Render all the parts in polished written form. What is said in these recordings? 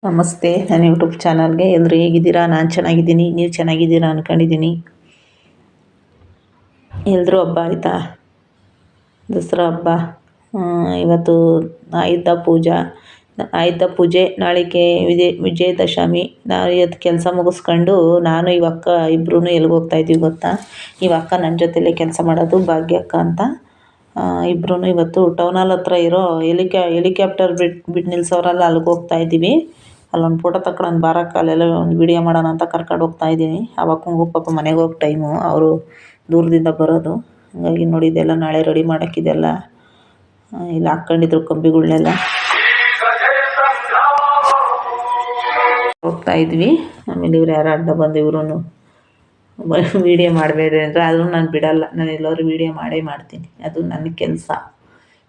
ನಮಸ್ತೆ, ನನ್ನ ಯೂಟ್ಯೂಬ್ ಚಾನಲ್ಗೆ ಎಲ್ಲರೂ ಹೇಗಿದ್ದೀರಾ? ನಾನು ಚೆನ್ನಾಗಿದ್ದೀನಿ, ನೀವು ಚೆನ್ನಾಗಿದ್ದೀರಾ ಅಂದ್ಕೊಂಡಿದ್ದೀನಿ. ಎಲ್ಲರೂ ಹಬ್ಬ ಆಯಿತಾ? ದಸರಾ ಹಬ್ಬ ಇವತ್ತು ಆಯುಧ ಪೂಜೆ, ನಾಳೆಗೆ ವಿಜಯದಶಮಿ. ನಾವು ಇವತ್ತು ಕೆಲಸ ಮುಗಿಸ್ಕೊಂಡು ನಾನು ಇವಕ್ಕ ಇಬ್ಬರೂ ಎಲ್ಲಿಗೆ ಹೋಗ್ತಾಯಿದ್ದೀವಿ ಗೊತ್ತಾ? ಇವಕ್ಕ ನನ್ನ ಜೊತೆಲೇ ಕೆಲಸ ಮಾಡೋದು, ಭಾಗ್ಯಕ್ಕ ಅಂತ. ಇಬ್ಬರೂ ಇವತ್ತು ಟೌನ್ ಹಾಲ್ ಹತ್ರ ಇರೋ ಹೆಲಿಕಾಪ್ಟರ್ ಬಿಟ್ಟು ನಿಲ್ಸೋರಲ್ಲ, ಅಲ್ಲಿಗೆ ಹೋಗ್ತಾಯಿದ್ದೀವಿ. ಅಲ್ಲೊಂದು ಫೋಟೋ ತಗೊಳ್ಳೋಣ ಬಾರಕ್ಕ, ಅಲ್ಲೆಲ್ಲ ಒಂದು ವೀಡಿಯೋ ಮಾಡೋಣ ಅಂತ ಕರ್ಕೊಂಡು ಹೋಗ್ತಾಯಿದ್ದೀನಿ. ಅವಕ್ಕಂಗೂ ಪಾಪ ಮನೆಗೆ ಹೋಗಿ ಟೈಮು, ಅವರು ದೂರದಿಂದ ಬರೋದು. ಹಾಗಾಗಿ ನೋಡಿ, ಇದೆಲ್ಲ ನಾಳೆ ರೆಡಿ ಮಾಡೋಕ್ಕಿದೆಲ್ಲ ಇಲ್ಲಿ ಹಾಕ್ಕೊಂಡಿದ್ರು ಕಂಬಿಗಳನ್ನೆಲ್ಲ ಹೋಗ್ತಾಯಿದ್ವಿ. ಆಮೇಲೆ ಇವ್ರು ಯಾರು ಅಡ್ಡ ಬಂದು ಇವ್ರೂ ವೀಡಿಯೋ ಮಾಡಬೇಡ್ರಿ ಅಂದರೆ, ಆದರೂ ನಾನು ಬಿಡಲ್ಲ. ನಾನು ಎಲ್ಲರೂ ವೀಡಿಯೋ ಮಾಡೇ ಮಾಡ್ತೀನಿ, ಅದು ನನ್ನ ಕೆಲಸ.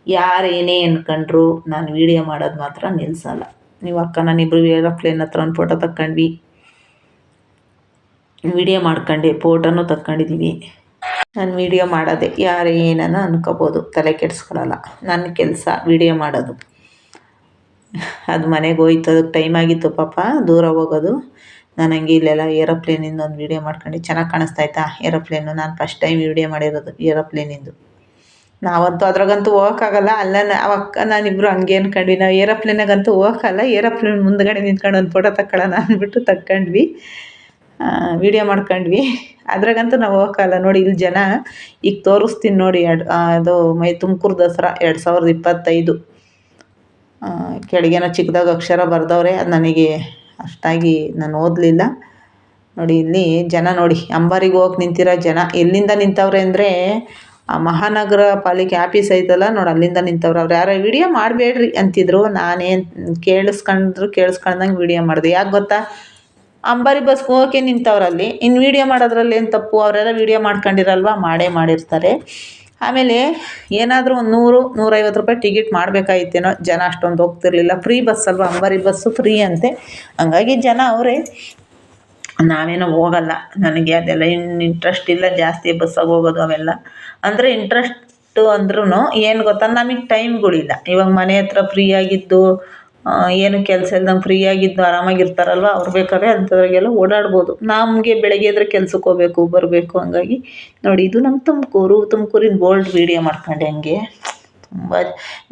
ಯಾರು ಏನೇ ಅಂದ್ಕೊಂಡ್ರು ನಾನು ವೀಡಿಯೋ ಮಾಡೋದು ಮಾತ್ರ ನಿಲ್ಲಿಸಲ್ಲ. ನೀವು ಅಕ್ಕ ನಾನಿಬ್ಬರು ಏರೋಪ್ಲೇನ್ ಹತ್ರ ಒಂದು ಫೋಟೋ ತಕ್ಕೊಂಡ್ವಿ, ವೀಡಿಯೋ ಮಾಡ್ಕೊಂಡೆ, ಫೋಟೋನೂ ತಕ್ಕೊಂಡಿದ್ದೀವಿ. ನಾನು ವೀಡಿಯೋ ಮಾಡೋದೆ, ಯಾರು ಏನನ್ನ ಅನ್ಕೋಬೋದು, ತಲೆ ಕೆಡಿಸ್ಕೊಳ್ಳಲ್ಲ. ನನ್ನ ಕೆಲಸ ವೀಡಿಯೋ ಮಾಡೋದು. ಅದು ಮನೆಗೆ ಹೋಯ್ತು, ಅದಕ್ಕೆ ಟೈಮ್ ಆಗಿತ್ತು ಪಾಪ, ದೂರ ಹೋಗೋದು. ನಾನು ಹಂಗೆ ಇಲ್ಲೆಲ್ಲ ಏರೋಪ್ಲೇನಿಂದ ಒಂದು ವೀಡಿಯೋ ಮಾಡ್ಕೊಂಡು, ಚೆನ್ನಾಗಿ ಕಾಣಿಸ್ತಾಯ್ತಾ ಏರೋಪ್ಲೇನು? ನಾನು ಫಸ್ಟ್ ಟೈಮ್ ವೀಡಿಯೋ ಮಾಡಿರೋದು ಏರೋಪ್ಲೇನಿಂದು. ನಾವಂತೂ ಅದ್ರಾಗಂತೂ ಹೋಗೋಕ್ಕಾಗಲ್ಲ. ಅಲ್ಲ ಅವಕ್ಕ ನಾನಿಬ್ಬರು ಹಂಗೆ ಅಂದ್ಕೊಂಡ್ವಿ, ನಾವು ಏರೋಪ್ಲೇನಾಗಂತೂ ಹೋಗೋಕ್ಕಲ್ಲ, ಏರೋಪ್ಲೇನ್ ಮುಂದ್ಗಡೆ ನಿಂತ್ಕೊಂಡು ಒಂದು ಫೋಟೋ ತಕ್ಕೊಳ್ಳೋಣ ಅಂದ್ಬಿಟ್ಟು ತಕ್ಕೊಂಡ್ವಿ, ವೀಡಿಯೋ ಮಾಡ್ಕೊಂಡ್ವಿ. ಅದ್ರಾಗಂತೂ ನಾವು ಹೋಗೋಕ್ಕಲ್ಲ. ನೋಡಿ ಇಲ್ಲಿ ಜನ, ಈಗ ತೋರಿಸ್ತೀನಿ ನೋಡಿ. ಅದು ತುಮಕೂರು ದಸರಾ 2025. ಕೆಳಗೇನೋ ಚಿಕ್ಕದಾಗ ಅಕ್ಷರ ಬರೆದವ್ರೆ, ಅದು ನನಗೆ ಅಷ್ಟಾಗಿ ನಾನು ಓದಲಿಲ್ಲ. ನೋಡಿ ಇಲ್ಲಿ ಜನ ನೋಡಿ, ಅಂಬಾರಿಗೆ ಹೋಗಕ್ಕೆ ನಿಂತಿರೋ ಜನ ಎಲ್ಲಿಂದ ನಿಂತವ್ರೆ ಅಂದರೆ, ಆ ಮಹಾನಗರ ಪಾಲಿಕೆ ಆಫೀಸ್ ಐತಲ್ಲ ನೋಡಿ, ಅಲ್ಲಿಂದ ನಿಂತವ್ರು. ಅವ್ರು ಯಾರೋ ವೀಡಿಯೋ ಮಾಡಬೇಡ್ರಿ ಅಂತಿದ್ರು. ನಾನೇನು ಕೇಳಿಸ್ಕೊಂಡಂಗೆ ವೀಡಿಯೋ ಮಾಡಿದೆ. ಯಾಕೆ ಗೊತ್ತಾ? ಅಂಬಾರಿ ಬಸ್ಗೆ ಹೋಗೋಕೆ ನಿಂತವ್ರಲ್ಲಿ, ಇನ್ನು ವೀಡಿಯೋ ಮಾಡೋದ್ರಲ್ಲಿ ಏನು ತಪ್ಪು? ಅವರೆಲ್ಲ ವೀಡಿಯೋ ಮಾಡ್ಕೊಂಡಿರಲ್ವ, ಮಾಡಿರ್ತಾರೆ. ಆಮೇಲೆ ಏನಾದರೂ ಒಂದು 100-150 ರೂಪಾಯಿ ಟಿಕೆಟ್ ಮಾಡಬೇಕಾಗಿತ್ತೇನೋ, ಜನ ಅಷ್ಟೊಂದು ಹೋಗ್ತಿರ್ಲಿಲ್ಲ. ಫ್ರೀ ಬಸ್ ಅಲ್ವ, ಅಂಬಾರಿ ಬಸ್ಸು ಫ್ರೀ ಅಂತೆ. ಹಂಗಾಗಿ ಜನ ಅವರೇ, ನಾವೇನೋ ಹೋಗಲ್ಲ. ನನಗೆ ಅದೆಲ್ಲ ಇಂಟ್ರೆಸ್ಟ್ ಇಲ್ಲ ಜಾಸ್ತಿ, ಬಸ್ಸಾಗಿ ಹೋಗೋದು ಅವೆಲ್ಲ. ಅಂದರೆ ಇಂಟ್ರೆಸ್ಟು ಅಂದ್ರೂ ಏನು ಗೊತ್ತಾ, ನಮಗೆ ಟೈಮ್ಗಳಿಲ್ಲ. ಇವಾಗ ಮನೆ ಹತ್ರ ಫ್ರೀಯಾಗಿದ್ದು, ಏನು ಕೆಲಸ ಇಲ್ದಂಗೆ ಫ್ರೀಯಾಗಿದ್ದು ಆರಾಮಾಗಿರ್ತಾರಲ್ವ, ಅವ್ರು ಬೇಕಾದ್ರೆ ಅಂಥದ್ರಾಗೆಲ್ಲ ಓಡಾಡ್ಬೋದು. ನಮಗೆ ಬೆಳಗ್ಗೆ ಎದ್ರೆ ಕೆಲ್ಸಕ್ಕೆ ಹೋಗ್ಬೇಕು, ಬರಬೇಕು. ಹಂಗಾಗಿ ನೋಡಿ, ಇದು ನಮ್ಮ ತುಮಕೂರಿನ ಬೋಲ್ಡ್ ವೀಡಿಯೋ ಮಾಡ್ಕೊಂಡೆ. ಹಂಗೆ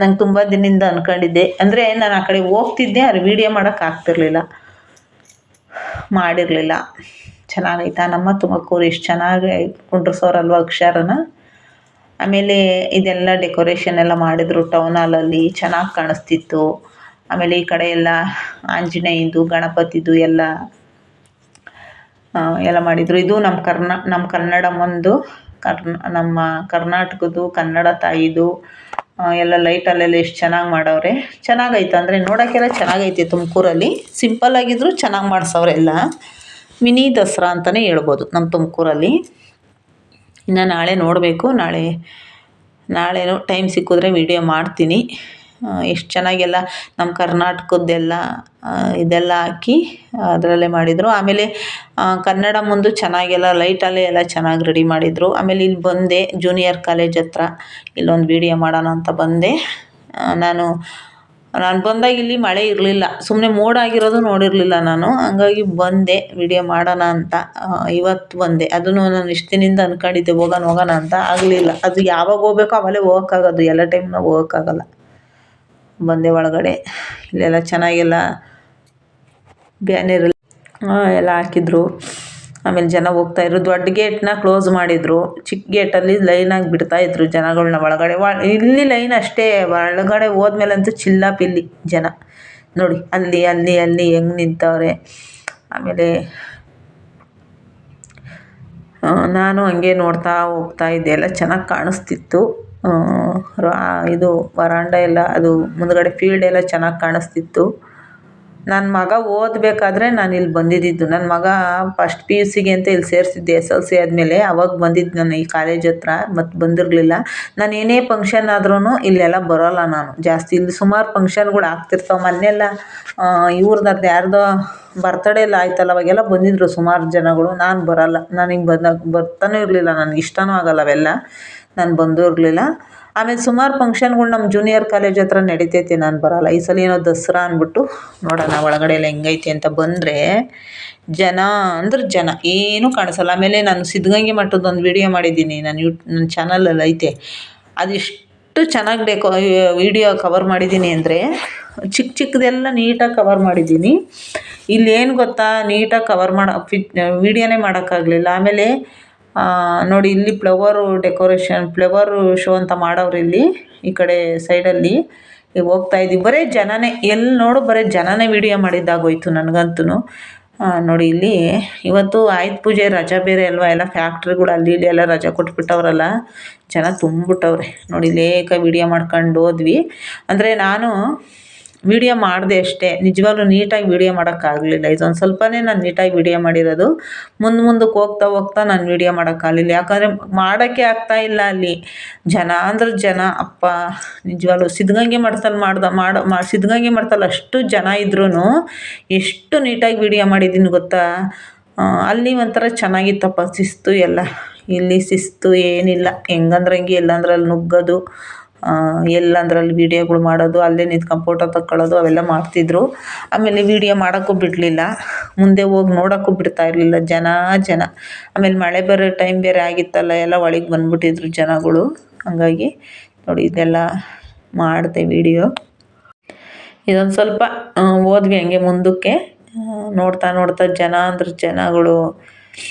ನಂಗೆ ತುಂಬ ದಿನದಿಂದ ಅಂದ್ಕೊಂಡಿದ್ದೆ, ಅಂದರೆ ನಾನು ಆ ಕಡೆ ಹೋಗ್ತಿದ್ದೆ, ಅದು ವೀಡಿಯೋ ಮಾಡೋಕ್ಕಾಗ್ತಿರ್ಲಿಲ್ಲ, ಮಾಡಿರಲಿಲ್ಲ. ಚೆನ್ನಾಗೈತಾ ನಮ್ಮ ತುಮಕೂರು? ಎಷ್ಟು ಚೆನ್ನಾಗಿ ಕುಂಡ್ರಿಸೋರಲ್ವ ಅಕ್ಷರನ. ಆಮೇಲೆ ಇದೆಲ್ಲ ಡೆಕೋರೇಷನ್ ಎಲ್ಲ ಮಾಡಿದರು ಟೌನ್ ಹಾಲಲ್ಲಿ, ಚೆನ್ನಾಗಿ ಕಾಣಿಸ್ತಿತ್ತು. ಆಮೇಲೆ ಈ ಕಡೆ ಎಲ್ಲ ಆಂಜನೇಯಂದು, ಗಣಪತಿದು ಎಲ್ಲ ಮಾಡಿದರು. ಇದು ನಮ್ಮ ಕನ್ನಡಮ್ಮಂದು, ನಮ್ಮ ಕರ್ನಾಟಕದ್ದು ಕನ್ನಡ ತಾಯಿದು ಎಲ್ಲ ಲೈಟಲ್ಲೆಲ್ಲ ಎಷ್ಟು ಚೆನ್ನಾಗಿ ಮಾಡವ್ರೆ. ಚೆನ್ನಾಗೈತೆ, ಅಂದರೆ ನೋಡೋಕ್ಕೆಲ್ಲ ಚೆನ್ನಾಗೈತೆ. ತುಮಕೂರಲ್ಲಿ ಸಿಂಪಲ್ ಆಗಿದ್ರು ಚೆನ್ನಾಗಿ ಮಾಡಿಸವ್ರೆಲ್ಲ. ಮಿನಿ ದಸರಾ ಅಂತಲೇ ಹೇಳ್ಬೋದು ನಮ್ಮ ತುಮಕೂರಲ್ಲಿ. ಇನ್ನು ನಾಳೆ ನೋಡಬೇಕು, ನಾಳೆನೋ ಟೈಮ್ ಸಿಕ್ಕಿದ್ರೆ ವೀಡಿಯೋ ಮಾಡ್ತೀನಿ. ಎಷ್ಟು ಚೆನ್ನಾಗೆಲ್ಲ ನಮ್ಮ ಕರ್ನಾಟಕದ್ದೆಲ್ಲ ಇದೆಲ್ಲ ಹಾಕಿ ಅದರಲ್ಲೇ ಮಾಡಿದರು. ಆಮೇಲೆ ಕನ್ನಡ ಮುಂದೆ ಚೆನ್ನಾಗೆಲ್ಲ ಲೈಟಲ್ಲೇ ಎಲ್ಲ ಚೆನ್ನಾಗಿ ರೆಡಿ ಮಾಡಿದರು. ಆಮೇಲೆ ಇಲ್ಲಿ ಬಂದೆ, ಜೂನಿಯರ್ ಕಾಲೇಜ್ ಹತ್ರ ಇಲ್ಲೊಂದು ವೀಡಿಯೋ ಮಾಡೋಣ ಅಂತ ಬಂದೆ. ನಾನು ಬಂದಾಗ ಇಲ್ಲಿ ಮಳೆ ಇರಲಿಲ್ಲ, ಸುಮ್ಮನೆ ಮೋಡ ಆಗಿರೋದು ನೋಡಿರಲಿಲ್ಲ ನಾನು. ಹಂಗಾಗಿ ಬಂದೆ ವೀಡಿಯೋ ಮಾಡೋಣ ಅಂತ. ಇವತ್ತು ಬಂದೆ. ಅದನ್ನು ನಾನು ಇಷ್ಟು ದಿನದಿಂದ ಅಂದ್ಕೊಂಡಿದ್ದೆ ಹೋಗೋಣ ಅಂತ, ಆಗಲಿಲ್ಲ. ಅದು ಯಾವಾಗ ಹೋಗ್ಬೇಕೋ ಆಮೇಲೆ ಹೋಗೋಕ್ಕಾಗೋದು, ಎಲ್ಲ ಟೈಮ್ನಾಗ ಹೋಗೋಕ್ಕಾಗಲ್ಲ. ಬಂದೆ ಒಳಗಡೆ. ಇಲ್ಲೆಲ್ಲ ಚೆನ್ನಾಗೆಲ್ಲ ಬ್ಯಾನರ್ ಎಲ್ಲ ಹಾಕಿದ್ರು. ಆಮೇಲೆ ಜನ ಹೋಗ್ತಾಯಿದ್ರು. ದೊಡ್ಡ ಗೇಟ್ನ ಕ್ಲೋಸ್ ಮಾಡಿದರು, ಚಿಕ್ಕ ಗೇಟಲ್ಲಿ ಲೈನಾಗಿ ಬಿಡ್ತಾಯಿದ್ರು ಜನಗಳನ್ನ ಒಳಗಡೆ. ಇಲ್ಲಿ ಲೈನ್ ಅಷ್ಟೇ, ಒಳಗಡೆ ಹೋದ್ಮೇಲಂತೂ ಚಿಲ್ಲಾಪಿಲ್ಲಿ ಜನ ನೋಡಿ. ಅಲ್ಲಿ ಹೆಂಗೆ ನಿಂತವ್ರೆ. ಆಮೇಲೆ ನಾನು ಹಂಗೆ ನೋಡ್ತಾ ಹೋಗ್ತಾಯಿದ್ದೆ. ಎಲ್ಲ ಚೆನ್ನಾಗಿ ಕಾಣಿಸ್ತಿತ್ತು. ಇದು ವರಾಂಡ ಎಲ್ಲ, ಅದು ಮುಂದುಗಡೆ ಫೀಲ್ಡ್ ಎಲ್ಲ ಚೆನ್ನಾಗಿ ಕಾಣಿಸ್ತಿತ್ತು. ನನ್ನ ಮಗ ಓದಬೇಕಾದ್ರೆ ನಾನು ಇಲ್ಲಿ ಬಂದಿದ್ದು. ನನ್ನ ಮಗ ಫಸ್ಟ್ PUC ಅಂತ ಇಲ್ಲಿ ಸೇರಿಸಿದ್ದೆ, SLC ಆದಮೇಲೆ. ಅವಾಗ ಬಂದಿದ್ದು ನಾನು ಈ ಕಾಲೇಜ್ ಹತ್ರ, ಮತ್ತು ಬಂದಿರಲಿಲ್ಲ. ನಾನು ಏನೇ ಫಂಕ್ಷನ್ ಆದ್ರೂ ಇಲ್ಲೆಲ್ಲ ಬರೋಲ್ಲ ನಾನು ಜಾಸ್ತಿ. ಇಲ್ಲಿ ಸುಮಾರು ಫಂಕ್ಷನ್ಗಳು ಆಗ್ತಿರ್ತಾವೆ. ಮೊನ್ನೆಲ್ಲ ಇವ್ರದ್ದು ಯಾರ್ದೋ ಬರ್ತಡೇ ಎಲ್ಲ ಆಯ್ತಲ್ಲ, ಅವಾಗೆಲ್ಲ ಬಂದಿದ್ದರು ಸುಮಾರು ಜನಗಳು. ನಾನು ಬರೋಲ್ಲ, ನನಗೆ ಬರ್ತಾನೂ ಇರಲಿಲ್ಲ, ನನಗೆ ಇಷ್ಟನೂ ಆಗಲ್ಲ ಅವೆಲ್ಲ. ನಾನು ಬಂದೂ ಇರಲಿಲ್ಲ. ಆಮೇಲೆ ಸುಮಾರು ಫಂಕ್ಷನ್ಗಳು ನಮ್ಮ ಜೂನಿಯರ್ ಕಾಲೇಜ್ ಹತ್ರ ನಡಿತೈತೆ, ನಾನು ಬರೋಲ್ಲ. ಈ ಸಲ ಏನೋ ದಸರಾ ಅಂದ್ಬಿಟ್ಟು ನೋಡೋಣ ಒಳಗಡೆ ಎಲ್ಲ ಹೆಂಗೈತೆ ಅಂತ. ಬಂದರೆ ಜನ ಅಂದ್ರೆ ಜನ ಏನೂ ಕಾಣಿಸಲ್ಲ. ಆಮೇಲೆ ನಾನು ಸಿದ್ಧಗಂಗೆ ಮಠದ ಒಂದು ವೀಡಿಯೋ ಮಾಡಿದ್ದೀನಿ, ನನ್ನ ಚಾನಲಲ್ಲಿ ಐತೆ. ಅದೆಷ್ಟು ಚೆನ್ನಾಗಿ ವೀಡಿಯೋ ಕವರ್ ಮಾಡಿದ್ದೀನಿ ಅಂದರೆ ಚಿಕ್ಕ ಚಿಕ್ಕದೆಲ್ಲ ನೀಟಾಗಿ ಕವರ್ ಮಾಡಿದ್ದೀನಿ. ಇಲ್ಲೇನು ಗೊತ್ತಾ, ನೀಟಾಗಿ ಕವರ್ ವೀಡಿಯೋನೇ ಮಾಡೋಕ್ಕಾಗಲಿಲ್ಲ. ಆಮೇಲೆ ನೋಡಿ ಇಲ್ಲಿ ಫ್ಲವರು ಶೋ ಅಂತ ಮಾಡವ್ರು ಇಲ್ಲಿ ಈ ಕಡೆ ಸೈಡಲ್ಲಿ. ಈಗ ಹೋಗ್ತಾಯಿದ್ದೀವಿ, ಬರೀ ಜನನೇ, ಎಲ್ಲಿ ನೋಡು ಬರೀ ಜನನೇ ವೀಡಿಯೋ ಮಾಡಿದ್ದಾಗೋಯ್ತು ನನಗಂತೂ. ನೋಡಿ ಇಲ್ಲಿ ಇವತ್ತು ಆಯುಧ ಪೂಜೆ ರಜಾ ಬೇರೆ ಅಲ್ವಾ, ಎಲ್ಲ ಫ್ಯಾಕ್ಟ್ರಿಗಳು ಅಲ್ಲಿ ಇಲ್ಲಿ ಎಲ್ಲ ರಜಾ ಕೊಟ್ಬಿಟ್ಟವ್ರಲ್ಲ, ಜನ ತುಂಬಿಬಿಟ್ಟವ್ರೆ. ನೋಡಿ ಲೇಕ ವೀಡಿಯೋ ಮಾಡ್ಕೊಂಡು ಹೋದ್ವಿ. ಅಂದರೆ ನಾನು ವೀಡಿಯೋ ಮಾಡಿದೆ ಅಷ್ಟೇ, ನಿಜವಾಗ್ಲೂ ನೀಟಾಗಿ ವೀಡಿಯೋ ಮಾಡೋಕ್ಕಾಗಲಿಲ್ಲ. ಇದೊಂದು ಸ್ವಲ್ಪನೇ ನಾನು ನೀಟಾಗಿ ವೀಡಿಯೋ ಮಾಡಿರೋದು. ಮುಂದಕ್ಕೆ ಹೋಗ್ತಾ ನಾನು ವೀಡಿಯೋ ಮಾಡೋಕ್ಕಾಗಲಿಲ್ಲ, ಯಾಕಂದರೆ ಮಾಡೋಕ್ಕೆ ಆಗ್ತಾಯಿಲ್ಲ. ಅಲ್ಲಿ ಜನ ಅಂದ್ರೆ ಜನ, ಅಪ್ಪ ನಿಜವಾಗ್ಲೂ ಸಿದ್ಧಗಂಗೆ ಮಠದಲ್ಲಿ ಸಿದ್ಧಗಂಗೆ ಮಠದಲ್ಲಿ ಅಷ್ಟು ಜನ ಇದ್ರೂ ಎಷ್ಟು ನೀಟಾಗಿ ವೀಡಿಯೋ ಮಾಡಿದ್ದೀನಿ ಗೊತ್ತಾ. ಅಲ್ಲಿ ಒಂಥರ ಚೆನ್ನಾಗಿತ್ತಪ್ಪ, ಶಿಸ್ತು ಎಲ್ಲ. ಇಲ್ಲಿ ಶಿಸ್ತು ಏನಿಲ್ಲ, ಹೆಂಗಂದ್ರೆ ಹಂಗೆ ಎಲ್ಲಂದ್ರಲ್ಲಿ ನುಗ್ಗೋದು, ಎಲ್ಲಂದ್ರಲ್ಲಿ ವೀಡಿಯೋಗಳು ಮಾಡೋದು, ಅಲ್ಲೇ ನಿಂತ್ಕೊಂಡು ಫೋಟೋ ತಗೊಳ್ಳೋದು ಅವೆಲ್ಲ ಮಾಡ್ತಿದ್ರು. ಆಮೇಲೆ ವೀಡಿಯೋ ಮಾಡೋಕ್ಕೂ ಬಿಡಲಿಲ್ಲ, ಮುಂದೆ ಹೋಗಿ ನೋಡೋಕ್ಕೂ ಬಿಡ್ತಾ ಇರಲಿಲ್ಲ. ಜನ. ಆಮೇಲೆ ಮಳೆ ಬರೋ ಟೈಮ್ ಬೇರೆ ಆಗಿತ್ತಲ್ಲ, ಎಲ್ಲ ಒಳಗೆ ಬಂದುಬಿಟ್ಟಿದ್ರು ಜನಗಳು. ಹಾಗಾಗಿ ನೋಡಿ ಇದೆಲ್ಲ ಮಾಡಿದೆ ವೀಡಿಯೋ. ಇದೊಂದು ಸ್ವಲ್ಪ ಹೋದ್ವಿ ಹಂಗೆ ಮುಂದಕ್ಕೆ. ನೋಡ್ತಾ ಜನ ಅಂದ್ರೆ ಜನಗಳು.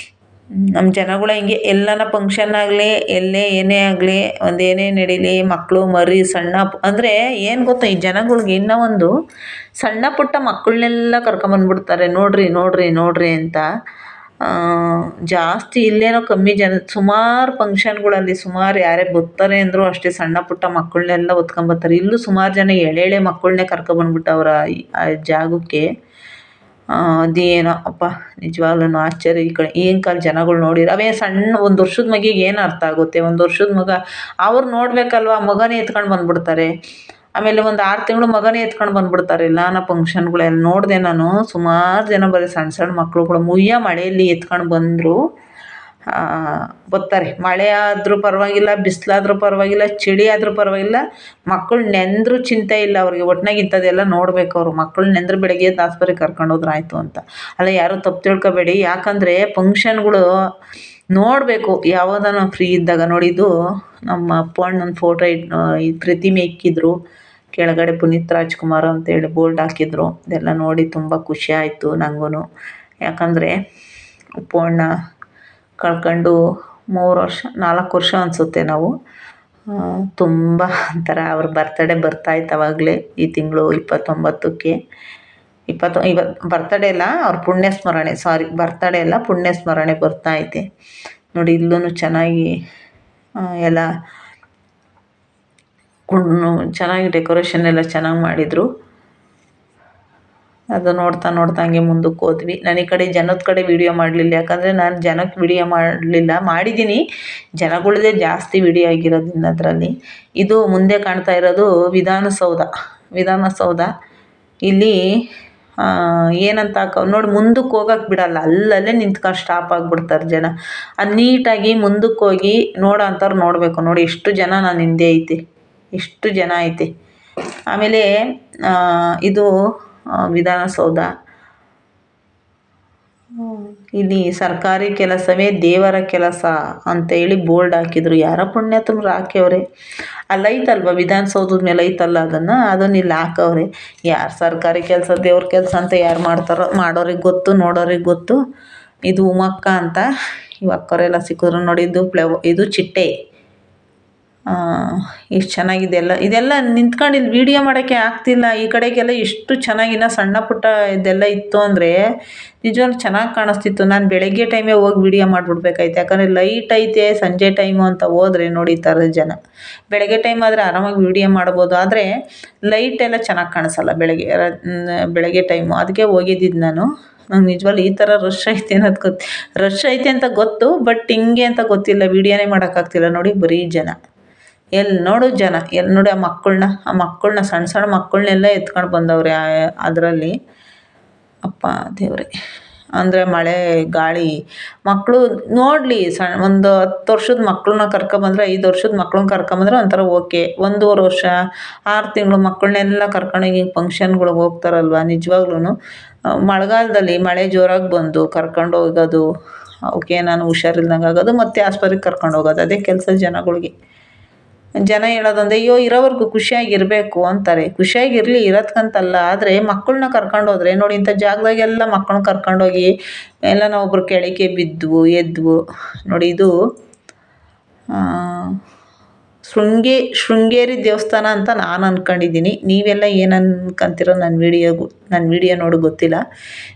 ನಮ್ಮ ಜನಗಳು ಹಿಂಗೆ ಎಲ್ಲನ ಫಂಕ್ಷನ್ ಆಗಲಿ, ಎಲ್ಲೇ ಏನೇ ಆಗಲಿ, ಒಂದೇನೇ ನಡೀಲಿ, ಮಕ್ಕಳು ಮರಿ ಸಣ್ಣ ಅಂದರೆ ಏನು ಗೊತ್ತಾ, ಈ ಜನಗಳಿಗೆ ಇನ್ನೂ ಒಂದು ಸಣ್ಣ ಪುಟ್ಟ ಮಕ್ಕಳನ್ನೆಲ್ಲ ಕರ್ಕೊಂಬಂದ್ಬಿಡ್ತಾರೆ. ನೋಡ್ರಿ ಅಂತ. ಜಾಸ್ತಿ ಇಲ್ಲೇನೋ ಕಮ್ಮಿ ಜನ. ಸುಮಾರು ಫಂಕ್ಷನ್ಗಳಲ್ಲಿ ಸುಮಾರು ಯಾರೇ ಬರ್ತಾರೆ ಅಂದರೂ ಅಷ್ಟೇ ಸಣ್ಣ ಪುಟ್ಟ ಮಕ್ಕಳನ್ನೆಲ್ಲ ಹೊತ್ಕೊಂಬರ್ತಾರೆ. ಇಲ್ಲೂ ಸುಮಾರು ಜನ ಎಳೆ ಮಕ್ಕಳನ್ನೇ ಕರ್ಕೊಬಂದ್ಬಿಟ್ಟವ್ರ ಆ ಜಾಗಕ್ಕೆ. ಅದೇನೋ ಅಪ್ಪ ನಿಜವಾಗ್ಲೂ ಆಶ್ಚರ್ಯ. ಈ ಕಡೆ ಈಗಿನ ಕಾಲ ಜನಗಳು ನೋಡಿದ್ರೆ ಅವೇ ಸಣ್ಣ 1 ವರ್ಷದ ಮಗಿಗೆ ಏನು ಅರ್ಥ ಆಗುತ್ತೆ. 1 ವರ್ಷದ ಮಗ ಅವ್ರು ನೋಡಬೇಕಲ್ವ, ಮಗನೇ ಎತ್ಕೊಂಡು ಬಂದುಬಿಡ್ತಾರೆ. ಆಮೇಲೆ ಒಂದು 6 ತಿಂಗಳು ಮಗನೇ ಎತ್ಕೊಂಡು ಬಂದುಬಿಡ್ತಾರೆ ಎಲ್ಲಾನ ಫಂಕ್ಷನ್ಗಳೆಲ್ಲ ನೋಡಿದೆ ನಾನು. ಸುಮಾರು ಜನ ಬರೀ ಸಣ್ಣ ಮಕ್ಕಳುಗಳು ಮಳೆಯಲ್ಲಿ ಎತ್ಕೊಂಡು ಬಂದರು ಬರ್ತಾರೆ. ಮಳೆ ಆದರೂ ಪರವಾಗಿಲ್ಲ, ಬಿಸಿಲಾದ್ರೂ ಪರವಾಗಿಲ್ಲ, ಚಳಿ ಆದರೂ ಪರವಾಗಿಲ್ಲ, ಮಕ್ಕಳು ನೆಂದರೂ ಚಿಂತೆ ಇಲ್ಲ ಅವ್ರಿಗೆ. ಒಟ್ನಾಗ ಇಂಥದ್ದೆಲ್ಲ ನೋಡಬೇಕು ಅವರು. ಮಕ್ಕಳು ನೆಂದ್ರೆ ಬೆಳಗ್ಗೆ ಆಸ್ಪತ್ರೆಗೆ ಕರ್ಕೊಂಡೋದ್ರೆ ಆಯಿತು ಅಂತ. ಅಲ್ಲ, ಯಾರೂ ತಪ್ಪು ತಿಳ್ಕೊಬೇಡಿ, ಯಾಕಂದರೆ ಫಂಕ್ಷನ್ಗಳು ನೋಡಬೇಕು ಯಾವುದನ್ನು ಫ್ರೀ ಇದ್ದಾಗ. ನೋಡಿದ್ದು ನಮ್ಮ ಅಪ್ಪಣ್ಣನ ಫೋಟೋ ಈ ಪ್ರತಿಮೆ ಇಕ್ಕಿದ್ರು ಕೆಳಗಡೆ, ಪುನೀತ್ ರಾಜ್ಕುಮಾರ್ ಅಂತೇಳಿ ಬೋಲ್ಡ್ ಹಾಕಿದ್ರು. ಇದೆಲ್ಲ ನೋಡಿ ತುಂಬ ಖುಷಿ ಆಯಿತು ನನಗೂ. ಯಾಕಂದರೆ ಅಪ್ಪಣ್ಣ ಕಳ್ಕೊಂಡು 4 ವರ್ಷ ಅನಿಸುತ್ತೆ ನಾವು. ತುಂಬ ಒಂಥರ ಅವ್ರ ಬರ್ತಡೇ ಬರ್ತಾಯಿತ್ತು ಆವಾಗಲೇ, ಈ ತಿಂಗಳು 29ಕ್ಕೆ. ಇವತ್ತು ಬರ್ತಡೇ ಅಲ್ಲ, ಅವ್ರ ಪುಣ್ಯಸ್ಮರಣೆ, ಬರ್ತಡೇ ಅಲ್ಲ, ಪುಣ್ಯಸ್ಮರಣೆ ಬರ್ತಾಯಿದೆ. ನೋಡಿ ಇಲ್ಲೂ ಚೆನ್ನಾಗಿ ಎಲ್ಲ ಚೆನ್ನಾಗಿ ಡೆಕೋರೇಷನ್ ಎಲ್ಲ ಚೆನ್ನಾಗಿ ಮಾಡಿದರು. ಅದು ನೋಡ್ತಾ ಹಂಗೆ ಮುಂದಕ್ಕೆ ಹೋದ್ವಿ. ನಾನು ಈ ಕಡೆ ಜನದ ಕಡೆ ವೀಡಿಯೋ ಮಾಡಲಿಲ್ಲ, ಯಾಕಂದರೆ ನಾನು ಜನಕ್ಕೆ ವೀಡಿಯೋ ಮಾಡಿದ್ದೀನಿ, ಜನಗಳದ್ದೇ ಜಾಸ್ತಿ ವೀಡಿಯೋ ಆಗಿರೋದ್ರಿಂದ ಅದರಲ್ಲಿ. ಇದು ಮುಂದೆ ಕಾಣ್ತಾ ಇರೋದು ವಿಧಾನಸೌಧ. ಇಲ್ಲಿ ಏನಂತ ನೋಡಿ ಮುಂದಕ್ಕೆ ಹೋಗೋಕ್ಕೆ ಬಿಡಲ್ಲ, ಅಲ್ಲಲ್ಲೇ ನಿಂತ್ಕೊಂಡು ಸ್ಟಾಪ್ ಆಗಿಬಿಡ್ತಾರೆ ಜನ. ಅದು ನೀಟಾಗಿ ಮುಂದಕ್ಕೆ ಹೋಗಿ ನೋಡೋ ಅಂಥವ್ರು ನೋಡಬೇಕು. ನೋಡಿ ಎಷ್ಟು ಜನ ನಾನು ಹಿಂದೆ ಐತೆ, ಎಷ್ಟು ಜನ ಐತೆ. ಆಮೇಲೆ ಇದು ವಿಧಾನಸೌಧ. ಇಲ್ಲಿ ಸರ್ಕಾರಿ ಕೆಲಸವೇ ದೇವರ ಕೆಲಸ ಅಂತೇಳಿ ಬೋರ್ಡ್ ಹಾಕಿದ್ರು. ಯಾರೋ ಪುಣ್ಯಾತ್ಮರು ಹಾಕ್ಯವ್ರೆ. ಅಲ್ಲೈತಲ್ವ ವಿಧಾನಸೌಧದ ಮೇಲೆ ಐತಲ್ಲ, ಅದನ್ನು ಇಲ್ಲಿ ಹಾಕವ್ರೆ. ಯಾರು ಸರ್ಕಾರಿ ಕೆಲಸ ದೇವ್ರ ಕೆಲಸ ಅಂತ ಯಾರು ಮಾಡ್ತಾರೋ, ಮಾಡೋರಿಗೆ ಗೊತ್ತು, ನೋಡೋರಿಗೆ ಗೊತ್ತು. ಇದು ಉಮಕ್ಕ ಅಂತ ಇವು ಅಕ್ಕವರೆಲ್ಲ ಸಿಕ್ಕಿದ್ರು. ನೋಡಿ ಇದು ಚಿಟ್ಟೆ. ಎಷ್ಟು ಚೆನ್ನಾಗಿದೆ ಇದೆಲ್ಲ ನಿಂತ್ಕೊಂಡು ಇಲ್ಲಿ ವೀಡಿಯೋ ಮಾಡೋಕ್ಕೆ ಆಗ್ತಿಲ್ಲ. ಈ ಕಡೆಗೆಲ್ಲ ಎಷ್ಟು ಚೆನ್ನಾಗಿನ ಸಣ್ಣ ಪುಟ್ಟ ಇದೆಲ್ಲ ಇತ್ತು ಅಂದರೆ ನಿಜವಾಗ್ಲೂ ಚೆನ್ನಾಗಿ ಕಾಣಿಸ್ತಿತ್ತು. ನಾನು ಬೆಳಗ್ಗೆ ಟೈಮೇ ಹೋಗಿ ವೀಡಿಯೋ ಮಾಡಿಬಿಡ್ಬೇಕಾಯ್ತು, ಯಾಕಂದರೆ ಲೈಟ್ ಐತೆ ಸಂಜೆ ಟೈಮು ಅಂತ ಹೋದರೆ ನೋಡಿ ಈ ಥರದ ಜನ. ಬೆಳಗ್ಗೆ ಟೈಮ್ ಆದರೆ ಆರಾಮಾಗಿ ವೀಡಿಯೋ ಮಾಡ್ಬೋದು, ಆದರೆ ಲೈಟೆಲ್ಲ ಚೆನ್ನಾಗಿ ಕಾಣಿಸಲ್ಲ ಬೆಳಗ್ಗೆ ಟೈಮು. ಅದಕ್ಕೆ ಹೋಗಿದ್ದಿದ್ದು ನಾನು. ನಂಗೆ ನಿಜವಾಗ್ಲೂ ಈ ಥರ ರಶ್ ಐತೆ ಅಂತ ಗೊತ್ತು, ಬಟ್ ಹಿಂಗೆ ಅಂತ ಗೊತ್ತಿಲ್ಲ. ವೀಡಿಯೋನೇ ಮಾಡೋಕ್ಕಾಗ್ತಿಲ್ಲ. ನೋಡಿ ಬರೀ ಜನ, ಎಲ್ಲಿ ನೋಡು ಜನ, ಎಲ್ಲಿ ನೋಡಿ ಆ ಮಕ್ಕಳನ್ನ ಸಣ್ಣ ಮಕ್ಕಳನ್ನೆಲ್ಲ ಎತ್ಕೊಂಡು ಬಂದವ್ರೆ ಅದರಲ್ಲಿ. ಅಪ್ಪ ದೇವ್ರೆ. ಅಂದರೆ ಮಳೆ ಗಾಳಿ ಮಕ್ಕಳು ನೋಡಲಿ ಒಂದು 10 ವರ್ಷದ ಮಕ್ಕಳನ್ನ ಕರ್ಕೊಂಬಂದ್ರೆ 5 ವರ್ಷದ ಮಕ್ಕಳನ್ನ ಕರ್ಕೊಂಬಂದ್ರೆ ಒಂಥರ ಓಕೆ. 1.5 ವರ್ಷ 6 ತಿಂಗಳು ಮಕ್ಕಳನ್ನೆಲ್ಲ ಕರ್ಕೊಂಡೋಗಿ ಫಂಕ್ಷನ್ಗಳಿಗೆ ಹೋಗ್ತಾರಲ್ವ ನಿಜವಾಗ್ಲೂ ಮಳೆಗಾಲದಲ್ಲಿ ಮಳೆ ಜೋರಾಗಿ ಬಂದು ಕರ್ಕೊಂಡು ಹೋಗೋದು ಅವಕ್ಕೆ ನಾನು ಹುಷಾರಿಲ್ದಂಗೆ ಆಗೋದು ಮತ್ತೆ ಆಸ್ಪತ್ರೆಗೆ ಕರ್ಕೊಂಡು ಹೋಗೋದು ಅದೇ ಕೆಲಸ ಜನಗಳಿಗೆ. ಜನ ಹೇಳೋದೊಂದೇ ಅಯ್ಯೋ ಇರೋವರೆಗೂ ಖುಷಿಯಾಗಿರಬೇಕು ಅಂತಾರೆ. ಖುಷಿಯಾಗಿರಲಿ ಇರೋದ್ಕಂತಲ್ಲ, ಆದರೆ ಮಕ್ಕಳನ್ನ ಕರ್ಕೊಂಡೋದ್ರೆ ನೋಡಿ ಇಂಥ ಜಾಗದಾಗೆಲ್ಲ ಮಕ್ಕಳನ್ನ ಕರ್ಕೊಂಡೋಗಿ ಎಲ್ಲ ಒಬ್ರು ಕೆಳಕ್ಕೆ ಬಿದ್ವು ಎದ್ವು ನೋಡಿ. ಇದು ಶೃಂಗೇರಿ ದೇವಸ್ಥಾನ ಅಂತ ನಾನು ಅಂದ್ಕೊಂಡಿದ್ದೀನಿ. ನೀವೆಲ್ಲ ಏನು ಅನ್ಕೊಂತೀರೋ ನನ್ನ ವಿಡಿಯೋ ನೋಡಿ ಗೊತ್ತಿಲ್ಲ.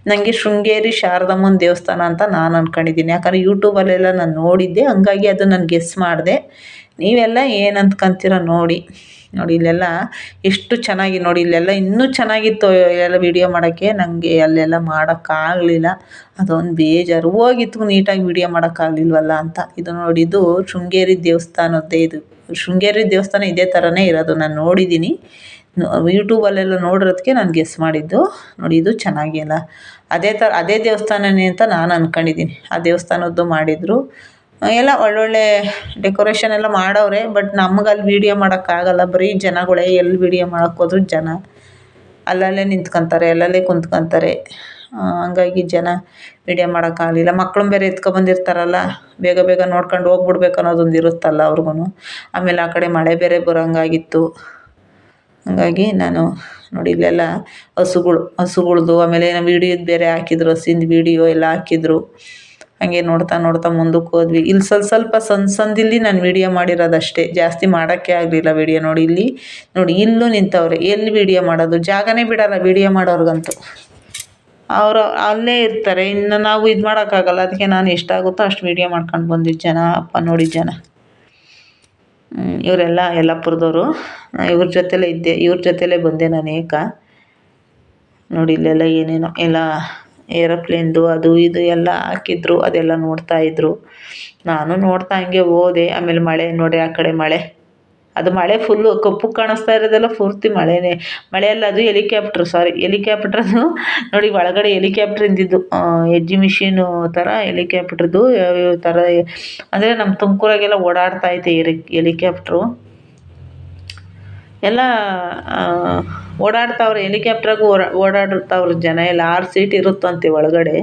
ನನಗೆ ಶೃಂಗೇರಿ ಶಾರದಮ್ಮನ ದೇವಸ್ಥಾನ ಅಂತ ನಾನು ಅಂದ್ಕೊಂಡಿದ್ದೀನಿ. ಯಾಕಂದರೆ ಯೂಟ್ಯೂಬಲ್ಲೆಲ್ಲ ನಾನು ನೋಡಿದ್ದೆ, ಹಂಗಾಗಿ ಅದು ನಾನು ಗೆಸ್ ಮಾಡಿದೆ. ನೀವೆಲ್ಲ ಏನು ಅಂದ್ಕೊಂತೀರೋ ನೋಡಿ. ಇಲ್ಲೆಲ್ಲ ಎಷ್ಟು ಚೆನ್ನಾಗಿ ನೋಡಿ, ಇಲ್ಲೆಲ್ಲ ಇನ್ನೂ ಚೆನ್ನಾಗಿತ್ತು ಎಲ್ಲ ವೀಡಿಯೋ ಮಾಡೋಕ್ಕೆ. ನನಗೆ ಅಲ್ಲೆಲ್ಲ ಮಾಡೋಕ್ಕಾಗಲಿಲ್ಲ, ಅದೊಂದು ಬೇಜಾರು. ಹೋಗಿತ್ತು ನೀಟಾಗಿ ವೀಡಿಯೋ ಮಾಡೋಕ್ಕಾಗಲಿಲ್ವಲ್ಲ ಅಂತ. ಇದು ನೋಡಿ, ಇದು ಶೃಂಗೇರಿ ದೇವಸ್ಥಾನದ್ದೇ. ಇದು ಶೃಂಗೇರಿ ದೇವಸ್ಥಾನ ಇದೇ ಥರನೇ ಇರೋದು, ನಾನು ನೋಡಿದ್ದೀನಿ. ಯೂಟ್ಯೂಬಲ್ಲೆಲ್ಲ ನೋಡಿರೋದಕ್ಕೆ ನಾನು ಗೆಸ್ ಮಾಡಿದ್ದು. ನೋಡಿ ಇದು ಚೆನ್ನಾಗಿಲ್ಲ, ಅದೇ ದೇವಸ್ಥಾನನೇ ಅಂತ ನಾನು ಅಂದ್ಕೊಂಡಿದ್ದೀನಿ. ಆ ದೇವಸ್ಥಾನದ್ದು ಮಾಡಿದರು ಎಲ್ಲ ಒಳ್ಳೊಳ್ಳೆ ಡೆಕೋರೇಷನ್ ಎಲ್ಲ ಮಾಡವ್ರೆ. ಬಟ್ ನಮ್ಗೆ ಅಲ್ಲಿ ವೀಡಿಯೋ ಮಾಡೋಕ್ಕಾಗಲ್ಲ, ಬರೀ ಜನಗಳೇ. ಎಲ್ಲಿ ವೀಡಿಯೋ ಮಾಡೋಕ್ಕೋದ್ರೂ ಜನ ಅಲ್ಲಲ್ಲೇ ನಿಂತ್ಕೊತಾರೆ, ಅಲ್ಲಲ್ಲೇ ಕುಂತ್ಕೊತಾರೆ. ಹಂಗಾಗಿ ಜನ ವೀಡಿಯೋ ಮಾಡೋಕ್ಕಾಗಲಿಲ್ಲ. ಮಕ್ಳನ್ನ ಬೇರೆ ಎತ್ಕೊಬಂದಿರ್ತಾರಲ್ಲ, ಬೇಗ ಬೇಗ ನೋಡ್ಕೊಂಡು ಹೋಗ್ಬಿಡ್ಬೇಕು ಅನ್ನೋದೊಂದು ಇರುತ್ತಲ್ಲ ಅವ್ರಿಗೂ. ಆಮೇಲೆ ಆ ಕಡೆ ಮಳೆ ಬೇರೆ ಬರೋಂಗಾಗಿತ್ತು. ಹಂಗಾಗಿ ನಾನು ನೋಡಿ ಇಲ್ಲೆಲ್ಲ ಹಸುಗಳ್ದು ಆಮೇಲೆ ವೀಡಿಯೋದು ಬೇರೆ ಹಾಕಿದ್ರು, ಹಸಿಂದು ವೀಡಿಯೋ ಎಲ್ಲ ಹಾಕಿದ್ರು. ಹಾಗೆ ನೋಡ್ತಾ ನೋಡ್ತಾ ಮುಂದಕ್ಕೆ ಹೋದ್ವಿ. ಇಲ್ಲಿ ಸ್ವಲ್ಪ ಸಂದಿಲ್ಲಿ ನಾನು ವೀಡಿಯೋ ಮಾಡಿರೋದಷ್ಟೇ, ಜಾಸ್ತಿ ಮಾಡೋಕ್ಕೆ ಆಗಲಿಲ್ಲ ವೀಡಿಯೋ. ನೋಡಿ ಇಲ್ಲೂ ನಿಂತವ್ರೆ. ಎಲ್ಲಿ ವೀಡಿಯೋ ಮಾಡೋದು, ಜಾಗನೇ ಬಿಡೋಲ್ಲ ವೀಡಿಯೋ ಮಾಡೋರ್ಗಂತೂ. ಅವರು ಅಲ್ಲೇ ಇರ್ತಾರೆ. ಇನ್ನು ನಾವು ಇದು ಮಾಡೋಕ್ಕಾಗಲ್ಲ. ಅದಕ್ಕೆ ನಾನು ಎಷ್ಟಾಗುತ್ತೋ ಅಷ್ಟು ವೀಡಿಯೋ ಮಾಡ್ಕೊಂಡು ಬಂದಿದ್ದು. ಜನ ಅಪ್ಪ ನೋಡಿ ಜನ. ಇವರೆಲ್ಲ ಯಲ್ಲಾಪುರದವರು. ಇವ್ರ ಜೊತೆಲೇ ಇದ್ದೆ, ಇವ್ರ ಜೊತೆಲೇ ಬಂದೆ ನಾನು ನೋಡಿ. ಇಲ್ಲೆಲ್ಲ ಏನೇನೋ ಎಲ್ಲ ಏರೋಪ್ಲೇನ್ದು ಅದು ಇದು ಎಲ್ಲ ಹಾಕಿದ್ರು, ಅದೆಲ್ಲ ನೋಡ್ತಾಯಿದ್ರು. ನಾನು ನೋಡ್ತಾ ಹಂಗೆ ಹೋದೆ. ಆಮೇಲೆ ಮಳೆ ನೋಡಿ, ಆ ಕಡೆ ಮಳೆ, ಅದು ಮಳೆ ಫುಲ್ಲು ಕಪ್ಪು ಕಾಣಿಸ್ತಾ ಇರೋದೆಲ್ಲ ಪೂರ್ತಿ ಮಳೆನೇ. ಮಳೆಯಲ್ಲ, ಅದು ಹೆಲಿಕಾಪ್ಟ್ರದು ನೋಡಿ. ಒಳಗಡೆ ಹೆಲಿಕಾಪ್ಟ್ರಿಂದಿದ್ದು ಎಕ್ಸಿಬಿಷನು ಥರ ಹೆಲಿಕಾಪ್ಟ್ರದ್ದು ಯಾವ ಥರ ಅಂದರೆ ನಮ್ಮ ತುಮಕೂರಾಗೆಲ್ಲ ಓಡಾಡ್ತೈತೆ ಹೆಲಿಕಾಪ್ಟ್ರು ಎಲ್ಲ ಓಡಾಡ್ತಾವ್ರೆ. ಹೆಲಿಕಾಪ್ಟ್ರಾಗೂ ಓಡಾಡ್ತಾವ್ರೆ ಜನ ಎಲ್ಲ. 6 ಸೀಟ್ ಇರುತ್ತಂತೆ ಒಳಗಡೆ,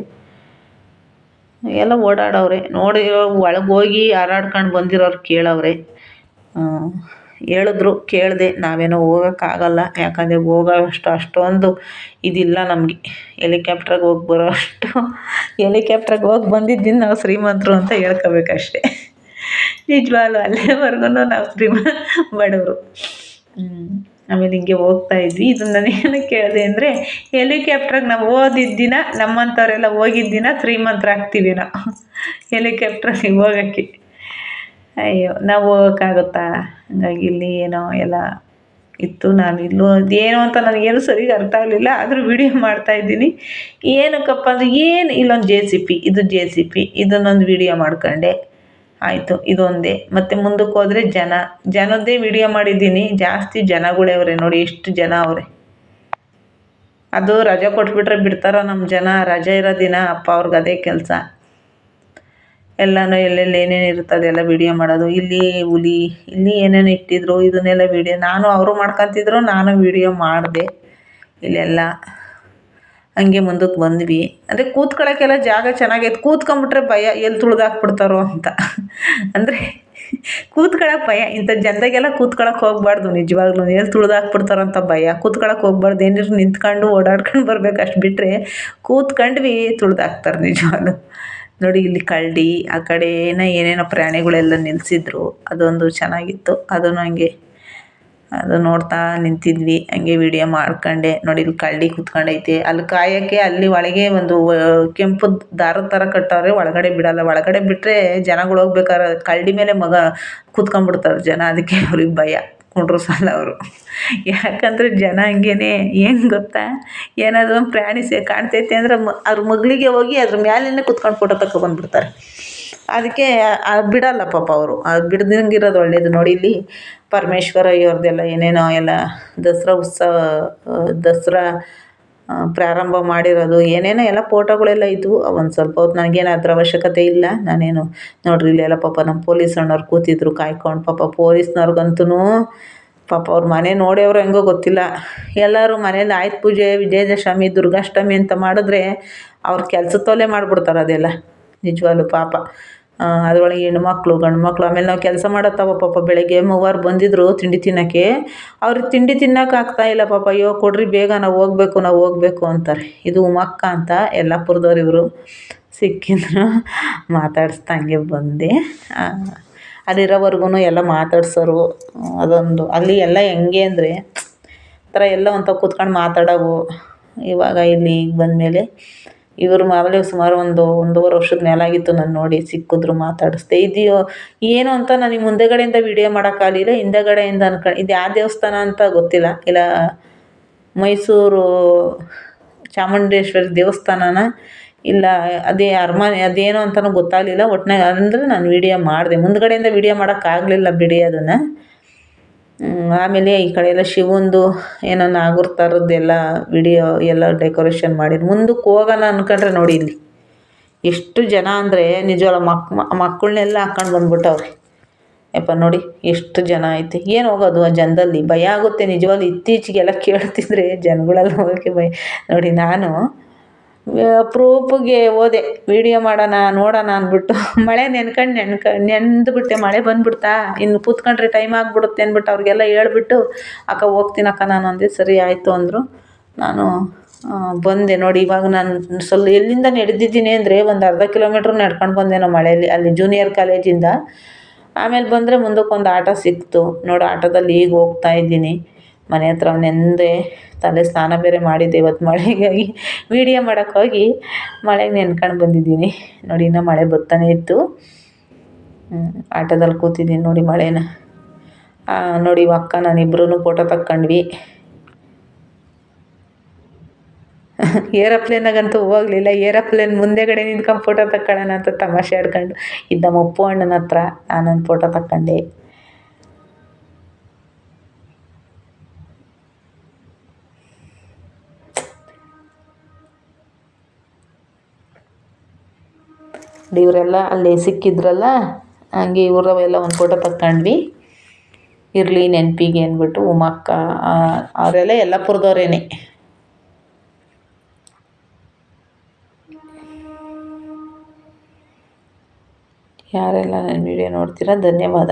ಎಲ್ಲ ಓಡಾಡವ್ರೆ. ನೋಡಿರೋ ಒಳಗೆ ಹೋಗಿ ಹಾರಾಡ್ಕೊಂಡು ಬಂದಿರೋರು ಕೇಳವ್ರೆ. ಹೇಳಿದ್ರು, ಕೇಳಿದೆ. ನಾವೇನೋ ಹೋಗೋಕ್ಕಾಗಲ್ಲ, ಯಾಕಂದರೆ ಅಷ್ಟೊಂದು ಇದಿಲ್ಲ ನಮಗೆ. ಹೆಲಿಕಾಪ್ಟ್ರಾಗ ಹೋಗಿ ಬರೋ ಅಷ್ಟು ಹೆಲಿಕಾಪ್ಟ್ರಾಗ ಹೋಗಿ ಬಂದಿದ್ದೀನಿ ನಾವು ಶ್ರೀಮಂತರು ಅಂತ ಹೇಳ್ಕೋಬೇಕಷ್ಟೆ. ನಿಜವಾಗ್ಲೂ ಅಲ್ಲೇವರೆಗೂ ನಾವು ಬಡವರು. ಆಮೇಲೆ ಹಿಂಗೆ ಹೋಗ್ತಾಯಿದ್ವಿ. ಇದು ನಾನೇನು ಕೇಳಿದೆ ಅಂದರೆ, ಹೆಲಿಕಾಪ್ಟ್ರಾಗ ನಾವು ಓದಿದ್ದ ದಿನ, ನಮ್ಮಂಥವರೆಲ್ಲ ಹೋಗಿದ್ದ ದಿನ ಶ್ರೀಮಂತರಾಗ್ತೀವಿ ನಾವು ಹೆಲಿಕಾಪ್ಟ್ರಲ್ಲಿ ಹೋಗೋಕ್ಕೆ. ಅಯ್ಯೋ, ನಾವು ಹೋಗೋಕ್ಕಾಗುತ್ತಾ? ಹಂಗಾಗಿ ಇಲ್ಲಿ ಏನೋ ಎಲ್ಲ ಇತ್ತು. ನಾನು ಇಲ್ಲೂ ಅದೇನು ಅಂತ ನನಗೇನು ಸರಿಗೆ ಅರ್ಥ ಆಗಲಿಲ್ಲ, ಆದರೂ ವೀಡಿಯೋ ಮಾಡ್ತಾಯಿದ್ದೀನಿ. ಏನಕ್ಕಪ್ಪ ಅಂದರೆ ಇಲ್ಲೊಂದು ಜೆ ಸಿ ಪಿ ಇದನ್ನೊಂದು ವೀಡಿಯೋ ಮಾಡ್ಕೊಂಡೆ. ಆಯಿತು, ಇದೊಂದೇ. ಮತ್ತು ಮುಂದಕ್ಕೆ ಹೋದರೆ ಜನದ್ದೇ ವೀಡಿಯೋ ಮಾಡಿದ್ದೀನಿ. ಜಾಸ್ತಿ ಜನಗಳವ್ರೆ ನೋಡಿ, ಎಷ್ಟು ಜನ ಅವರೆ. ಅದು ರಜೆ ಕೊಟ್ಬಿಟ್ರೆ ಬಿಡ್ತಾರೋ ನಮ್ಮ ಜನ? ರಜೆ ಇರೋ ದಿನ ಅಪ್ಪ ಅವ್ರಿಗೆ ಅದೇ ಕೆಲಸ. ಎಲ್ಲನೂ ಎಲ್ಲೆಲ್ಲಿ ಏನೇನು ಇರುತ್ತೆ ಅದೆಲ್ಲ ವೀಡಿಯೋ ಮಾಡೋದು. ಇಲ್ಲಿ ಹುಲಿ, ಇಲ್ಲಿ ಏನೇನು ಇಟ್ಟಿದ್ರು ಇದನ್ನೆಲ್ಲ ವೀಡಿಯೋ. ಅವರು ಮಾಡ್ಕೊತಿದ್ರು, ನಾನು ವೀಡಿಯೋ ಮಾಡಿದೆ. ಇಲ್ಲೆಲ್ಲ ಹಂಗೆ ಮುಂದಕ್ಕೆ ಬಂದ್ವಿ. ಅಂದರೆ ಕೂತ್ಕೊಳ್ಳೋಕ್ಕೆಲ್ಲ ಜಾಗ ಚೆನ್ನಾಗೈತೆ. ಕೂತ್ಕೊಂಬಿಟ್ರೆ ಭಯ, ಎಲ್ಲಿ ತುಳಿದಾಕ್ಬಿಡ್ತಾರೋ ಅಂತ. ಅಂದರೆ ಕೂತ್ಕೊಳ್ಳೋಕೆ ಭಯ. ಇಂಥ ಜನದಾಗೆಲ್ಲ ಕೂತ್ಕೊಳ್ಳೋಕೆ ಹೋಗ್ಬಾರ್ದು. ನಿಜವಾಗ್ಲೂ ಎಲ್ಲಿ ತುಳಿದಾಕ್ಬಿಡ್ತಾರೋ ಅಂತ ಭಯ. ಕೂತ್ಕೊಳ್ಳೋಕೆ ಹೋಗ್ಬಾರ್ದು. ಏನಿದ್ರು ನಿಂತ್ಕೊಂಡು ಓಡಾಡ್ಕೊಂಡು ಬರ್ಬೇಕು, ಅಷ್ಟು ಬಿಟ್ಟರೆ ಕೂತ್ಕೊಂಡ್ವಿ ತುಳಿದಾಕ್ತಾರೆ ನಿಜವಾಗ್ಲೂ. ನೋಡಿ ಇಲ್ಲಿ ಕರಡಿ, ಆ ಕಡೆ ಏನೇನೋ ಪ್ರಾಣಿಗಳೆಲ್ಲ ನಿಲ್ಲಿಸಿದ್ರು. ಅದೊಂದು ಚೆನ್ನಾಗಿತ್ತು. ಅದನ್ನು ಹಂಗೆ ಅದು ನೋಡ್ತಾ ನಿಂತಿದ್ವಿ. ಹಂಗೆ ವೀಡಿಯೋ ಮಾಡ್ಕೊಂಡೆ. ನೋಡಿ ಇಲ್ಲಿ ಕರಡಿ ಕೂತ್ಕೊಂಡೈತೆ. ಅಲ್ಲಿ ಕಾಯೋಕ್ಕೆ ಅಲ್ಲಿ ಒಳಗೆ ಒಂದು ಕೆಂಪು ದಾರದ ಥರ ಕಟ್ಟವ್ರೆ, ಒಳಗಡೆ ಬಿಡಲ್ಲ. ಒಳಗಡೆ ಬಿಟ್ಟರೆ ಜನಗಳು ಹೋಗ್ಬೇಕಾದ್ರೆ ಕರಡಿ ಮೇಲೆ ಕೂತ್ಕೊಂಡ್ಬಿಡ್ತಾರೆ ಜನ. ಅದಕ್ಕೆ ಅವ್ರಿಗೆ ಭಯ, ಕುಂಡ್ರಸಲ್ಲ ಅವರು. ಯಾಕಂದರೆ ಜನ ಹಂಗೇನೆ. ಏನು ಗೊತ್ತಾ, ಏನಾದರೂ ಒಂದು ಪ್ರಾಣಿ ಕಾಣ್ತೈತೆ ಅಂದರೆ ಅದ್ರ ಮಗಳಿಗೆ ಹೋಗಿ ಅದ್ರ ಮ್ಯಾಲೇ ಕೂತ್ಕೊಂಡು ಫೋಟೋ ತಗೊಬಂದ್ಬಿಡ್ತಾರೆ. ಅದಕ್ಕೆ ಬಿಡಲ್ಲ ಪಾಪ ಅವರು. ಅದು ಬಿಡ್ದಂಗಿರೋದು ಒಳ್ಳೇದು. ನೋಡಿ ಇಲ್ಲಿ ಪರಮೇಶ್ವರ ಇವ್ರದ್ದೆಲ್ಲ ಏನೇನೋ ಎಲ್ಲ ದಸರಾ ಪ್ರಾರಂಭ ಮಾಡಿರೋದು ಏನೇನೋ ಎಲ್ಲ ಫೋಟೋಗಳೆಲ್ಲ ಇದ್ವು ಒಂದು ಸ್ವಲ್ಪ ಹೊತ್ತು ನನಗೇನು ಅದ್ರ ಅವಶ್ಯಕತೆ ಇಲ್ಲ. ನಾನೇನು ನೋಡ್ರಿ ಇಲ್ಲೆಲ್ಲ ಪಾಪ ನಮ್ಮ ಪೊಲೀಸ್ ಅಣ್ಣವ್ರು ಕೂತಿದ್ರು ಕಾಯ್ಕೊಂಡು. ಪಾಪ ಪೊಲೀಸ್ನವ್ರಿಗಂತೂ ಪಾಪ ಅವ್ರ ಮನೆ ನೋಡ್ಯವ್ರೋ ಹೆಂಗೋ ಗೊತ್ತಿಲ್ಲ, ಎಲ್ಲರೂ ಮನೇಲಿ ಆಯುಧ ಪೂಜೆ, ವಿಜಯದಶಮಿ, ದುರ್ಗಾಷ್ಟಮಿ ಅಂತ ಮಾಡಿದ್ರೆ ಅವ್ರ ಕೆಲ್ಸದ ಮಾಡಿಬಿಡ್ತಾರೆ ಅದೆಲ್ಲ. ನಿಜವಾಗ್ಲೂ ಪಾಪ ಅದರೊಳಗೆ ಹೆಣ್ಮಕ್ಳು ಗಂಡು ಮಕ್ಕಳು. ಆಮೇಲೆ ನಾವು ಕೆಲಸ ಮಾಡತ್ತವ ಪಾಪ ಬೆಳಗ್ಗೆ ಮೂವರು ಬಂದಿದ್ದರು ತಿಂಡಿ ತಿನ್ನೋಕ್ಕೆ. ಅವ್ರಿಗೆ ತಿಂಡಿ ತಿನ್ನೋಕೆ ಆಗ್ತಾಯಿಲ್ಲ ಪಾಪ. ಅಯ್ಯೋ ಕೊಡ್ರಿ ಬೇಗ ನಾವು ಹೋಗಬೇಕು ಅಂತಾರೆ. ಇದು ಉಮಕ್ಕ ಅಂತ ಯಲ್ಲಾಪುರದವ್ರು ಇವರು. ಸಿಕ್ಕಿದ್ರು ಮಾತಾಡಿಸ್ದಂಗೆ ಬಂದೆ. ಅಲ್ಲಿರೋವರೆಗೂ ಎಲ್ಲ ಮಾತಾಡ್ಸೋರು. ಅದೊಂದು ಅಲ್ಲಿ ಎಲ್ಲ ಹೆಂಗೆ ಅಂದರೆ ಥರ ಎಲ್ಲ ಒಂಥರ ಕೂತ್ಕೊಂಡು ಮಾತಾಡೋವು. ಇವಾಗ ಇಲ್ಲಿ ಬಂದಮೇಲೆ ಇವರು ಮಾಮೂಲಿ ಸುಮಾರು ಒಂದೂವರೆ ವರ್ಷದ ಮೇಲಾಗಿತ್ತು ನಾನು ನೋಡಿ. ಸಿಕ್ಕಿದ್ರು ಮಾತಾಡಿಸ್ದೆ. ಇದೆಯೋ ಏನು ಅಂತ ನನಗೆ ಮುಂದೆಗಡೆಯಿಂದ ವೀಡಿಯೋ ಮಾಡೋಕ್ಕಾಗಲಿಲ್ಲ, ಹಿಂದೆಗಡೆಯಿಂದ ಇದು ಯಾವ ದೇವಸ್ಥಾನ ಅಂತ ಗೊತ್ತಿಲ್ಲ. ಇಲ್ಲ ಮೈಸೂರು ಚಾಮುಂಡೇಶ್ವರಿ ದೇವಸ್ಥಾನನ ಇಲ್ಲ ಅದೇ ಅರಮನೆ ಅದೇನೋ ಅಂತಲೂ ಗೊತ್ತಾಗಲಿಲ್ಲ. ಒಟ್ನಾಗೆ ಅಂದರೆ ನಾನು ವೀಡಿಯೋ ಮಾಡಿದೆ. ಮುಂದ್ಗಡೆಯಿಂದ ವೀಡಿಯೋ ಮಾಡೋಕ್ಕಾಗಲಿಲ್ಲ ಬಿಡಿ ಅದನ್ನು. ಆಮೇಲೆ ಈ ಕಡೆ ಎಲ್ಲ ಶಿವಂದು ಏನೋ ನಾಗರ ಥರದ್ದೆಲ್ಲ ವಿಡಿಯೋ ಎಲ್ಲ ಡೆಕೋರೇಷನ್ ಮಾಡಿದ್ರು. ಮುಂದಕ್ಕೆ ಹೋಗೋಣ ಅಂದ್ಕೊಂಡ್ರೆ ನೋಡಿ ಇಲ್ಲಿ ಎಷ್ಟು ಜನ ಅಂದರೆ ನಿಜವಾಗ್ಲೂ ಮಕ್ಕಳನ್ನೆಲ್ಲ ಹಾಕ್ಕೊಂಡು ಬಂದ್ಬಿಟ್ಟವ್ರೆ. ಯಪ್ಪ ನೋಡಿ ಎಷ್ಟು ಜನ ಐತೆ. ಏನು ಹೋಗೋದು ಆ ಜನದಲ್ಲಿ, ಭಯ ಆಗುತ್ತೆ ನಿಜವಾಗ್ಲೂ. ಇತ್ತೀಚೆಗೆಲ್ಲ ಕೇಳ್ತಿದ್ರೆ ಜನಗಳೆಲ್ಲ ಹೋಗೋಕ್ಕೆ ಭಯ. ನೋಡಿ ನಾನು ಅಪ್ರೂಪಕ್ಕೆ ಹೋದೆ ವೀಡಿಯೋ ಮಾಡೋಣ ನೋಡೋಣ ಅಂದ್ಬಿಟ್ಟು ಮಳೆ ನೆಂದುಬಿಟ್ಟೆ. ಮಳೆ ಬಂದುಬಿಡ್ತಾ, ಇನ್ನು ಕೂತ್ಕೊಂಡ್ರೆ ಟೈಮ್ ಆಗಿಬಿಡುತ್ತೆ ಅಂದ್ಬಿಟ್ಟು ಅವ್ರಿಗೆಲ್ಲ ಹೇಳ್ಬಿಟ್ಟು ಅಕ್ಕ ಹೋಗ್ತೀನಿ ಅಕ್ಕ ನಾನು ಅಂದೆ. ಸರಿ ಆಯಿತು ಅಂದರು. ನಾನು ಬಂದೆ ನೋಡಿ. ಇವಾಗ ನಾನು ಎಲ್ಲಿಂದ ನಡೆದಿದ್ದೀನಿ ಅಂದರೆ ಒಂದು ಅರ್ಧ ಕಿಲೋಮೀಟ್ರ್ ನಡ್ಕೊಂಡು ಬಂದೇನೋ ಮಳೆಯಲ್ಲಿ, ಅಲ್ಲಿ ಜೂನಿಯರ್ ಕಾಲೇಜಿಂದ. ಆಮೇಲೆ ಬಂದರೆ ಮುಂದಕ್ಕೊಂದು ಆಟೋ ಸಿಕ್ತು ನೋಡಿ. ಆಟೋದಲ್ಲಿ ಈಗ ಹೋಗ್ತಾ ಇದ್ದೀನಿ ಮನೆ ಹತ್ರ. ನೆಂದೆ, ತಲೆ ಸ್ನಾನ ಬೇರೆ ಮಾಡಿದ್ದೆ ಇವತ್ತು ಮಳೆಗಾಗಿ. ವೀಡಿಯೋ ಮಾಡೋಕ್ಕೋಗಿ ಮಳೆಗೆ ನೆನ್ಕೊಂಡು ಬಂದಿದ್ದೀನಿ ನೋಡಿ. ಇನ್ನೂ ಮಳೆ ಬರ್ತಾನೆ ಇತ್ತು. ಆಟೋದಲ್ಲಿ ಕೂತಿದ್ದೀನಿ ನೋಡಿ ಮಳೆನ ನೋಡಿ. ಅಕ್ಕ ನಾನಿಬ್ರೂ ಫೋಟೋ ತಕ್ಕೊಂಡ್ವಿ. ಏರೋಪ್ಲೇನಾಗಂತೂ ಹೋಗಲಿಲ್ಲ. ಏರೋಪ್ಲೇನ್ ಮುಂದೆಗಡೆ ನಿಂತ್ಕೊಂಡು ಫೋಟೋ ತಕ್ಕೊಳ್ಳೋಣ ಅಂತ ತಮಾಷೆ ಆಡ್ಕೊಂಡು ಇದ್ದ ಅಪ್ಪು ಅಣ್ಣನ ಹತ್ರ ನಾನೊಂದು ಫೋಟೋ ತಕ್ಕೊಂಡೆ. ಇವರೆಲ್ಲ ಅಲ್ಲಿ ಸಿಕ್ಕಿದ್ರಲ್ಲ, ಹಂಗೆ ಇವರವೆಲ್ಲ ಒಂದು ಫೋಟೋ ತಕ್ಕೊಂಡ್ವಿ. ಇರಲಿ ನೆನಪಿಗೆ ಅಂದ್ಬಿಟ್ಟು. ಉಮಕ್ಕ ಅವರೆಲ್ಲ ಯಲ್ಲಾಪುರದವ್ರೇನೆ. ಯಾರೆಲ್ಲ ನನ್ನ ವಿಡಿಯೋ ನೋಡ್ತೀರಾ ಧನ್ಯವಾದ.